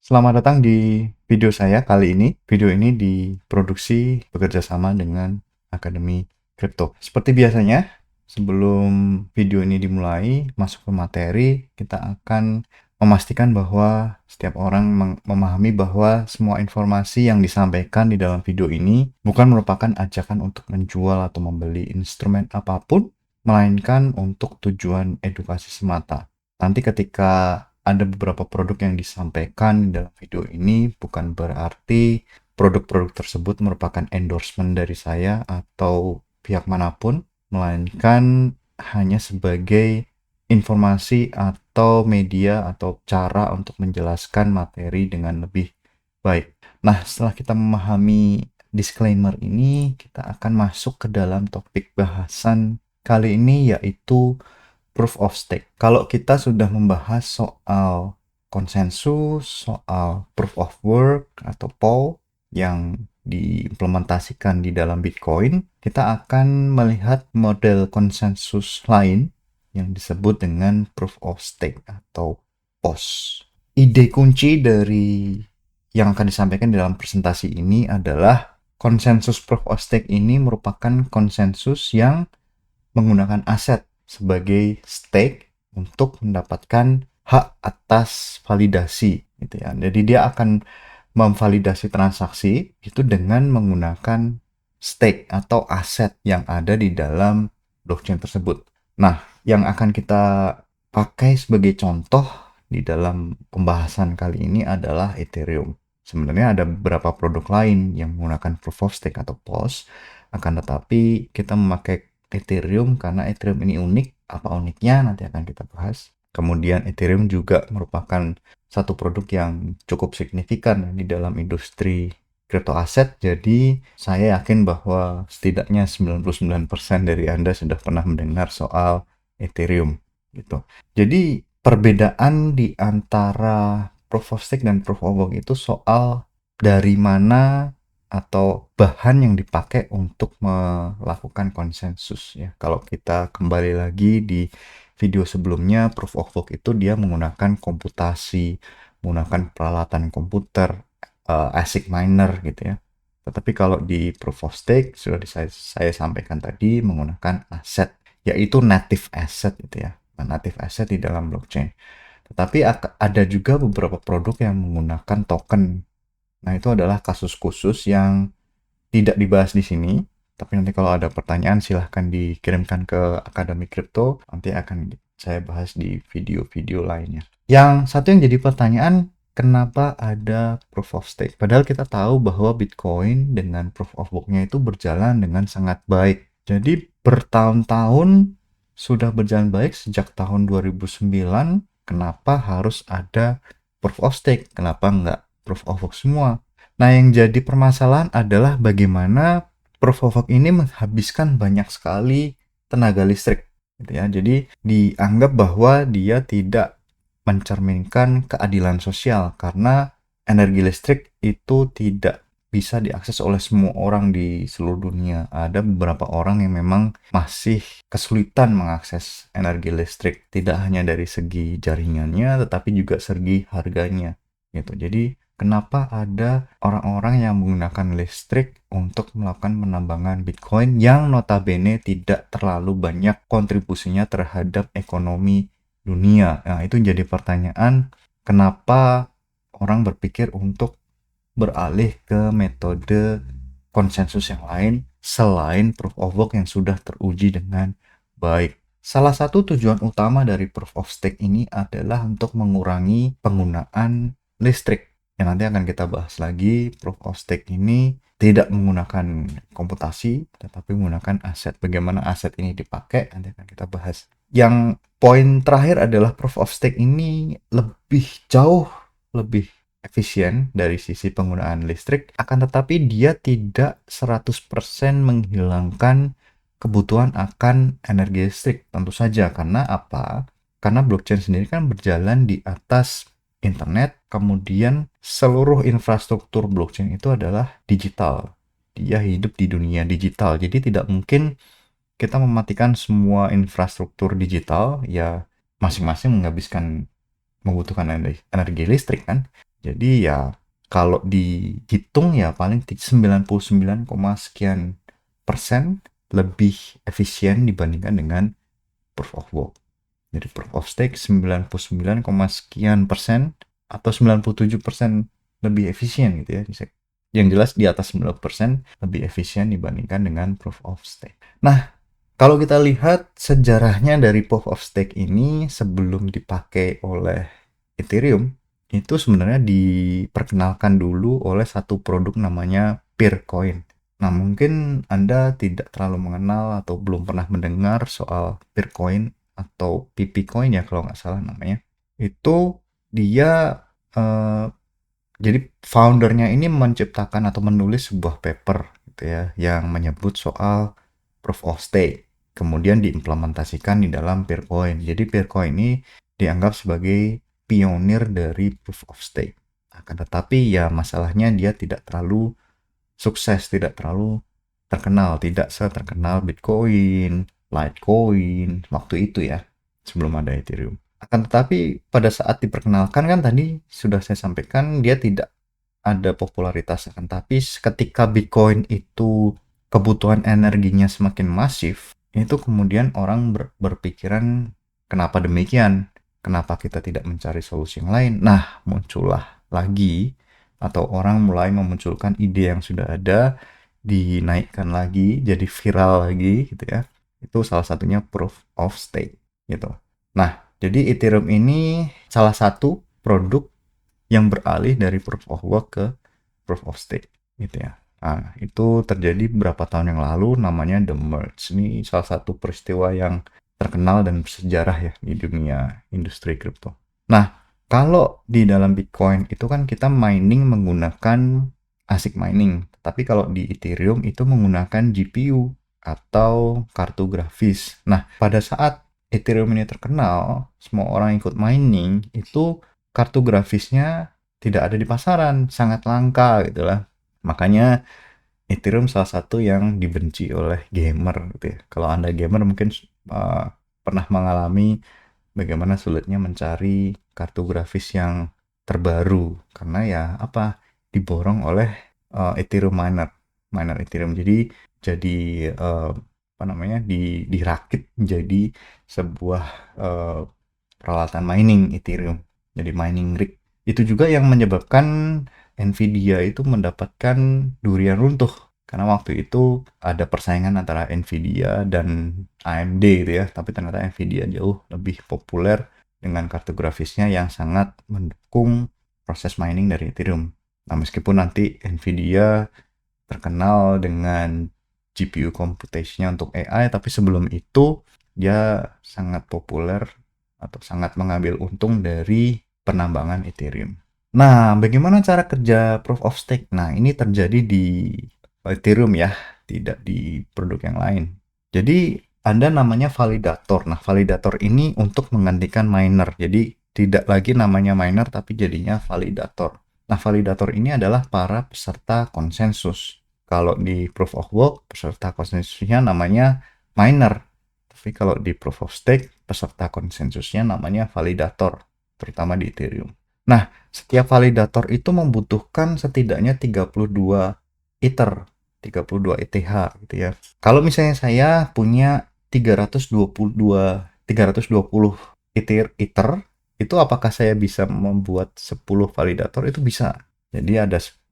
Selamat datang di video saya kali ini. Video ini diproduksi bekerja sama dengan Akademi Kripto. Seperti biasanya, sebelum video ini dimulai, masuk ke materi, kita akan memastikan bahwa setiap orang memahami bahwa semua informasi yang disampaikan di dalam video ini bukan merupakan ajakan untuk menjual atau membeli instrumen apapun, melainkan untuk tujuan edukasi semata. Nanti ketika ada beberapa produk yang disampaikan dalam video ini bukan berarti produk-produk tersebut merupakan endorsement dari saya atau pihak manapun, melainkan hanya sebagai informasi atau media atau cara untuk menjelaskan materi dengan lebih baik. Nah, setelah kita memahami disclaimer ini, kita akan masuk ke dalam topik bahasan kali ini, yaitu proof of stake. Kalau kita sudah membahas soal konsensus, soal proof of work atau POW yang diimplementasikan di dalam Bitcoin, kita akan melihat model konsensus lain yang disebut dengan proof of stake atau POS. Ide kunci dari yang akan disampaikan dalam presentasi ini adalah konsensus proof of stake ini merupakan konsensus yang menggunakan aset sebagai stake untuk mendapatkan hak atas validasi gitu ya. Jadi dia akan memvalidasi transaksi itu dengan menggunakan stake atau aset yang ada di dalam blockchain tersebut. Nah, yang akan kita pakai sebagai contoh di dalam pembahasan kali ini adalah Ethereum. Sebenarnya ada beberapa produk lain yang menggunakan proof of stake atau POS, akan tetapi kita memakai Ethereum karena Ethereum ini unik. Apa uniknya nanti akan kita bahas. Kemudian Ethereum juga merupakan satu produk yang cukup signifikan di dalam industri crypto aset. Jadi saya yakin bahwa setidaknya 99% dari Anda sudah pernah mendengar soal Ethereum gitu. Jadi perbedaan di antara proof of stake dan proof of work itu soal dari mana atau bahan yang dipakai untuk melakukan konsensus ya. Kalau kita kembali lagi di video sebelumnya, proof of work itu dia menggunakan komputasi, menggunakan peralatan komputer, ASIC miner gitu ya. Tetapi kalau di proof of stake sudah saya sampaikan tadi menggunakan aset, yaitu native asset gitu ya. Native asset di dalam blockchain. Tetapi ada juga beberapa produk yang menggunakan token. Nah, itu adalah kasus khusus yang tidak dibahas di sini. Tapi nanti kalau ada pertanyaan silahkan dikirimkan ke Akademi Kripto. Nanti akan saya bahas di video-video lainnya. Yang satu yang jadi pertanyaan, kenapa ada proof of stake? Padahal kita tahu bahwa Bitcoin dengan proof of work-nya itu berjalan dengan sangat baik. Jadi bertahun-tahun sudah berjalan baik sejak tahun 2009. Kenapa harus ada proof of stake? Kenapa nggak proof of work semua? Nah, yang jadi permasalahan adalah bagaimana proof of work ini menghabiskan banyak sekali tenaga listrik, gitu ya. Jadi dianggap bahwa dia tidak mencerminkan keadilan sosial karena energi listrik itu tidak bisa diakses oleh semua orang di seluruh dunia. Ada beberapa orang yang memang masih kesulitan mengakses energi listrik, tidak hanya dari segi jaringannya, tetapi juga segi harganya, gitu. Jadi kenapa ada orang-orang yang menggunakan listrik untuk melakukan penambangan Bitcoin yang notabene tidak terlalu banyak kontribusinya terhadap ekonomi dunia? Nah, itu jadi pertanyaan, kenapa orang berpikir untuk beralih ke metode konsensus yang lain selain proof of work yang sudah teruji dengan baik. Salah satu tujuan utama dari proof of stake ini adalah untuk mengurangi penggunaan listrik. Yang nanti akan kita bahas lagi, proof of stake ini tidak menggunakan komputasi, tetapi menggunakan aset. Bagaimana aset ini dipakai, nanti akan kita bahas. Yang poin terakhir adalah proof of stake ini jauh lebih efisien dari sisi penggunaan listrik, akan tetapi dia tidak 100% menghilangkan kebutuhan akan energi listrik. Tentu saja, karena apa? Karena blockchain sendiri kan berjalan di atas internet, kemudian seluruh infrastruktur blockchain itu adalah digital. Dia hidup di dunia digital, jadi tidak mungkin kita mematikan semua infrastruktur digital, ya masing-masing membutuhkan energi listrik kan. Jadi ya kalau dihitung ya paling 99, sekian persen lebih efisien dibandingkan dengan proof of work. Jadi proof of stake 99, sekian persen atau 97% lebih efisien gitu ya. Yang jelas di atas 90% lebih efisien dibandingkan dengan proof of stake. Nah, kalau kita lihat sejarahnya dari proof of stake ini sebelum dipakai oleh Ethereum, itu sebenarnya diperkenalkan dulu oleh satu produk namanya Peercoin. Nah, mungkin Anda tidak terlalu mengenal atau belum pernah mendengar soal Peercoin atau PP Coin ya kalau nggak salah namanya. Itu dia eh, jadi foundernya ini menciptakan atau menulis sebuah paper gitu ya yang menyebut soal proof of stake. Kemudian diimplementasikan di dalam Peercoin. Jadi Peercoin ini dianggap sebagai pionir dari proof of stake. Akan tetapi ya masalahnya dia tidak terlalu sukses, tidak terlalu terkenal, tidak seterkenal Bitcoin, Litecoin waktu itu ya, sebelum ada Ethereum. Akan tetapi pada saat diperkenalkan kan tadi sudah saya sampaikan dia tidak ada popularitas, akan tapi ketika Bitcoin itu kebutuhan energinya semakin masif, itu kemudian orang berpikiran kenapa demikian? Kenapa kita tidak mencari solusi yang lain? Nah, muncullah lagi atau orang mulai memunculkan ide yang sudah ada, dinaikkan lagi, jadi viral lagi gitu ya. Itu salah satunya proof of stake gitu. Nah, jadi Ethereum ini salah satu produk yang beralih dari proof of work ke proof of stake gitu ya. Nah, itu terjadi beberapa tahun yang lalu namanya The Merge. Ini salah satu peristiwa yang terkenal dan bersejarah ya di dunia industri kripto. Nah, kalau di dalam Bitcoin itu kan kita mining menggunakan ASIC mining. Tapi kalau di Ethereum itu menggunakan GPU atau kartu grafis. Nah, pada saat Ethereum ini terkenal, semua orang ikut mining, itu kartu grafisnya tidak ada di pasaran, sangat langka gitu lah. Makanya Ethereum salah satu yang dibenci oleh gamer gitu ya. Kalau Anda gamer mungkin pernah mengalami bagaimana sulitnya mencari kartu grafis yang terbaru karena ya apa diborong oleh Ethereum miner Ethereum. Jadi apa namanya dirakit menjadi sebuah peralatan mining Ethereum. Jadi mining rig. Itu juga yang menyebabkan Nvidia itu mendapatkan durian runtuh. Karena waktu itu ada persaingan antara Nvidia dan AMD gitu ya. Tapi ternyata Nvidia jauh lebih populer dengan kartu grafisnya yang sangat mendukung proses mining dari Ethereum. Nah, meskipun nanti Nvidia terkenal dengan GPU computationnya untuk AI, tapi sebelum itu dia sangat populer atau sangat mengambil untung dari penambangan Ethereum. Nah, bagaimana cara kerja proof of stake? Nah, ini terjadi di Ethereum ya, tidak di produk yang lain. Jadi, ada namanya validator. Nah, validator ini untuk menggantikan miner. Jadi, tidak lagi namanya miner, tapi jadinya validator. Nah, validator ini adalah para peserta konsensus. Kalau di proof of work, peserta konsensusnya namanya miner. Tapi kalau di proof of stake, peserta konsensusnya namanya validator, terutama di Ethereum. Nah, setiap validator itu membutuhkan setidaknya 32 Ether, 32 ETH gitu ya. Kalau misalnya saya punya 320 Ether, itu apakah saya bisa membuat 10 validator? Itu bisa. Jadi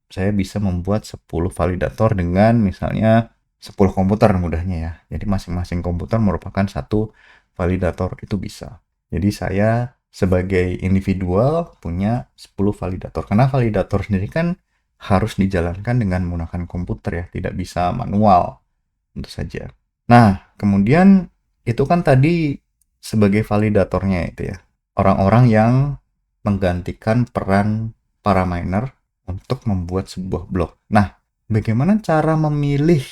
saya bisa membuat 10 validator dengan misalnya 10 komputer mudahnya ya. Jadi masing-masing komputer merupakan satu validator, itu bisa. Jadi saya sebagai individual punya 10 validator. Karena validator sendiri kan harus dijalankan dengan menggunakan komputer ya, tidak bisa manual tentu saja. Nah, kemudian itu kan tadi sebagai validatornya itu ya. Orang-orang yang menggantikan peran para miner untuk membuat sebuah blok. Nah, bagaimana cara memilih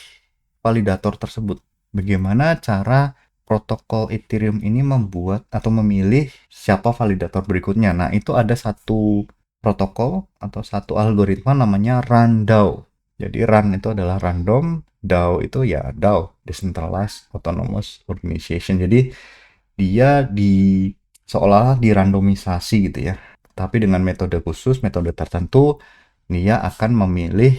validator tersebut? Bagaimana cara protokol Ethereum ini membuat atau memilih siapa validator berikutnya? Nah, itu ada satu protokol atau satu algoritma namanya RunDAO. Jadi run itu adalah random, DAO itu ya DAO, Decentralized Autonomous Organization. Jadi dia seolah-olah dirandomisasi gitu ya. Tapi dengan metode khusus, metode tertentu, dia akan memilih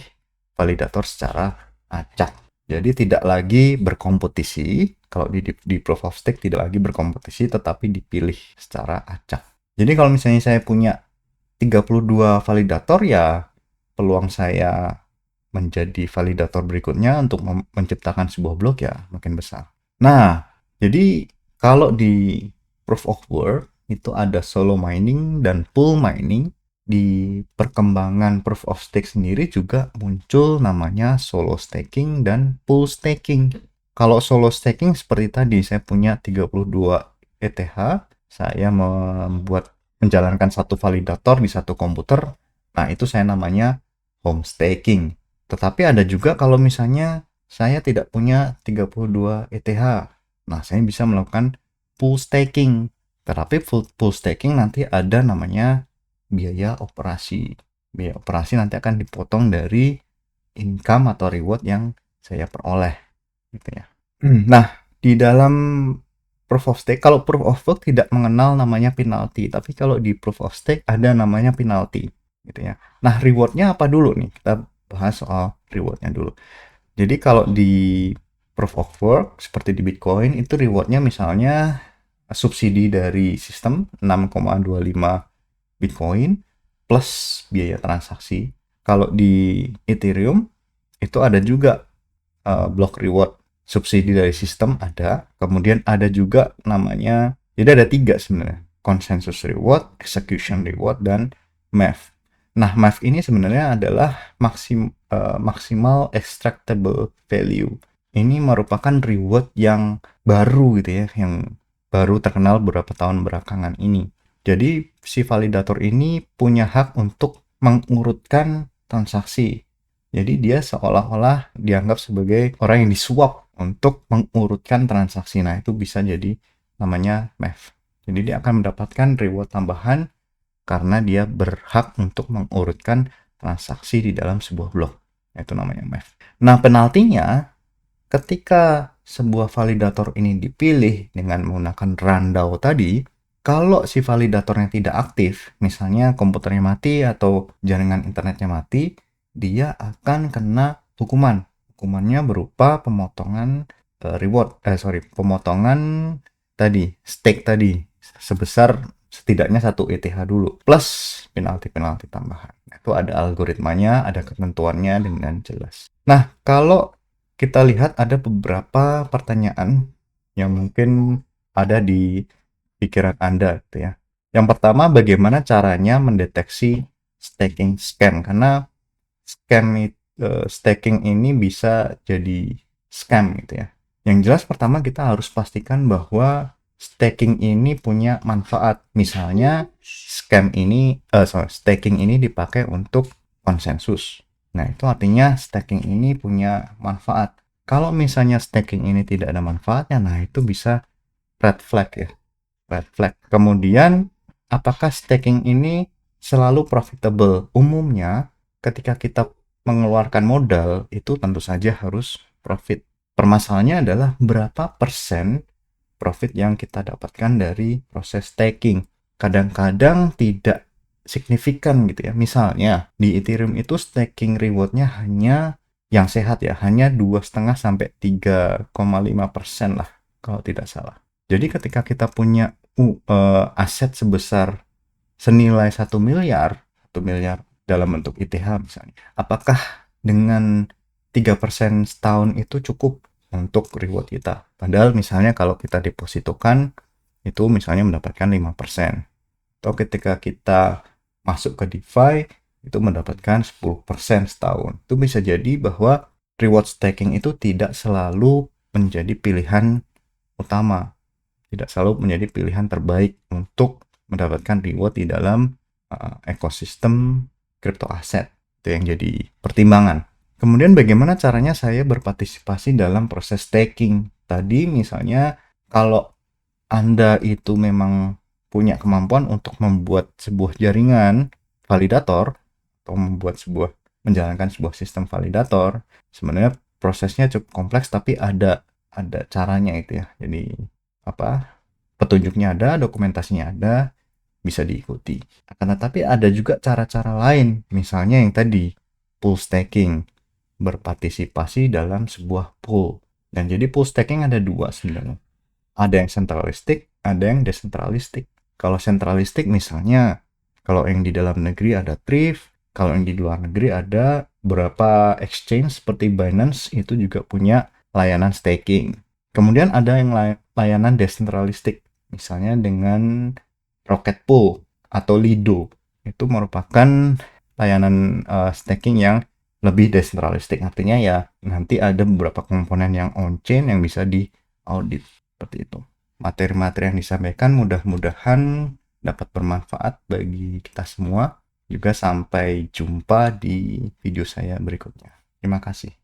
validator secara acak. Jadi tidak lagi berkompetisi, kalau di proof of stake tidak lagi berkompetisi, tetapi dipilih secara acak. Jadi kalau misalnya saya punya 32 validator, ya peluang saya menjadi validator berikutnya untuk menciptakan sebuah blok ya makin besar. Nah, jadi kalau di proof of work itu ada solo mining dan pool mining. Di perkembangan proof of stake sendiri juga muncul namanya solo staking dan pool staking. Kalau solo staking seperti tadi, saya punya 32 ETH, saya menjalankan satu validator di satu komputer. Nah, itu saya namanya home staking. Tetapi ada juga kalau misalnya saya tidak punya 32 ETH. Nah, saya bisa melakukan pool staking. Tetapi pool staking nanti ada namanya biaya operasi. Biaya operasi nanti akan dipotong dari income atau reward yang saya peroleh, gitu ya. Nah, di dalam proof of stake, kalau proof of work tidak mengenal namanya penalty, tapi kalau di proof of stake ada namanya penalty, gitu ya. Nah, rewardnya apa dulu nih? Kita bahas soal rewardnya dulu. Jadi kalau di proof of work seperti di Bitcoin itu rewardnya misalnya subsidi dari sistem 6,25 Bitcoin plus biaya transaksi. Kalau di Ethereum itu ada juga block reward, subsidi dari sistem ada, kemudian ada juga namanya, jadi ada 3 sebenarnya, consensus reward, execution reward, dan MEV. Nah, MEV ini sebenarnya adalah maximal extractable value. Ini merupakan reward yang baru gitu ya, yang baru terkenal beberapa tahun belakangan ini. Jadi si validator ini punya hak untuk mengurutkan transaksi. Jadi dia seolah-olah dianggap sebagai orang yang disuap untuk mengurutkan transaksi. Nah, itu bisa jadi namanya MEV. Jadi dia akan mendapatkan reward tambahan karena dia berhak untuk mengurutkan transaksi di dalam sebuah blok. Itu namanya MEV. Nah, penaltinya ketika sebuah validator ini dipilih dengan menggunakan rundown tadi, kalau si validatornya tidak aktif, misalnya komputernya mati atau jaringan internetnya mati, dia akan kena hukuman. Hukumannya berupa pemotongan pemotongan tadi, stake tadi, sebesar setidaknya 1 ETH dulu, plus penalti-penalti tambahan. Itu ada algoritmanya, ada ketentuannya dengan jelas. Nah, kalau kita lihat ada beberapa pertanyaan yang mungkin ada di pikiran Anda gitu ya. Yang pertama, bagaimana caranya mendeteksi staking scam? Karena staking ini bisa jadi scam gitu ya. Yang jelas pertama kita harus pastikan bahwa staking ini punya manfaat. Misalnya staking ini dipakai untuk konsensus. Nah, itu artinya staking ini punya manfaat. Kalau misalnya staking ini tidak ada manfaatnya, nah itu bisa red flag ya. Red flag. Kemudian, apakah staking ini selalu profitable? Umumnya, ketika kita mengeluarkan modal, itu tentu saja harus profit. Permasalahannya adalah berapa persen profit yang kita dapatkan dari proses staking. Kadang-kadang tidak signifikan gitu ya. Misalnya di Ethereum itu staking rewardnya hanya yang sehat ya, hanya 2,5 sampai 3,5% lah kalau tidak salah. Jadi ketika kita punya aset sebesar senilai 1 miliar dalam bentuk ETH misalnya, apakah dengan 3% setahun itu cukup untuk reward kita? Padahal misalnya kalau kita depositokan itu misalnya mendapatkan 5%. Atau ketika kita masuk ke DeFi itu mendapatkan 10% setahun. Itu bisa jadi bahwa reward staking itu tidak selalu menjadi pilihan utama, tidak selalu menjadi pilihan terbaik untuk mendapatkan reward di dalam ekosistem crypto aset. Itu yang jadi pertimbangan. Kemudian bagaimana caranya saya berpartisipasi dalam proses staking? Tadi misalnya kalau Anda itu memang punya kemampuan untuk membuat sebuah jaringan validator atau menjalankan sebuah sistem validator, sebenarnya prosesnya cukup kompleks tapi ada caranya itu ya. Jadi petunjuknya ada, dokumentasinya ada. bisa diikuti. Akan tetapi ada juga cara-cara lain, misalnya yang tadi, pool staking, berpartisipasi dalam sebuah pool. Dan jadi pool staking ada dua sebenarnya. Ada yang sentralistik, ada yang desentralistik. Kalau sentralistik misalnya, kalau yang di dalam negeri ada Thrift, kalau yang di luar negeri ada beberapa exchange seperti Binance itu juga punya layanan staking. Kemudian ada yang layanan desentralistik, misalnya dengan Rocket Pool atau Lido. Itu merupakan layanan staking yang lebih desentralistik. Artinya ya nanti ada beberapa komponen yang on-chain yang bisa di-audit. Seperti itu. Materi-materi yang disampaikan mudah-mudahan dapat bermanfaat bagi kita semua. Juga sampai jumpa di video saya berikutnya. Terima kasih.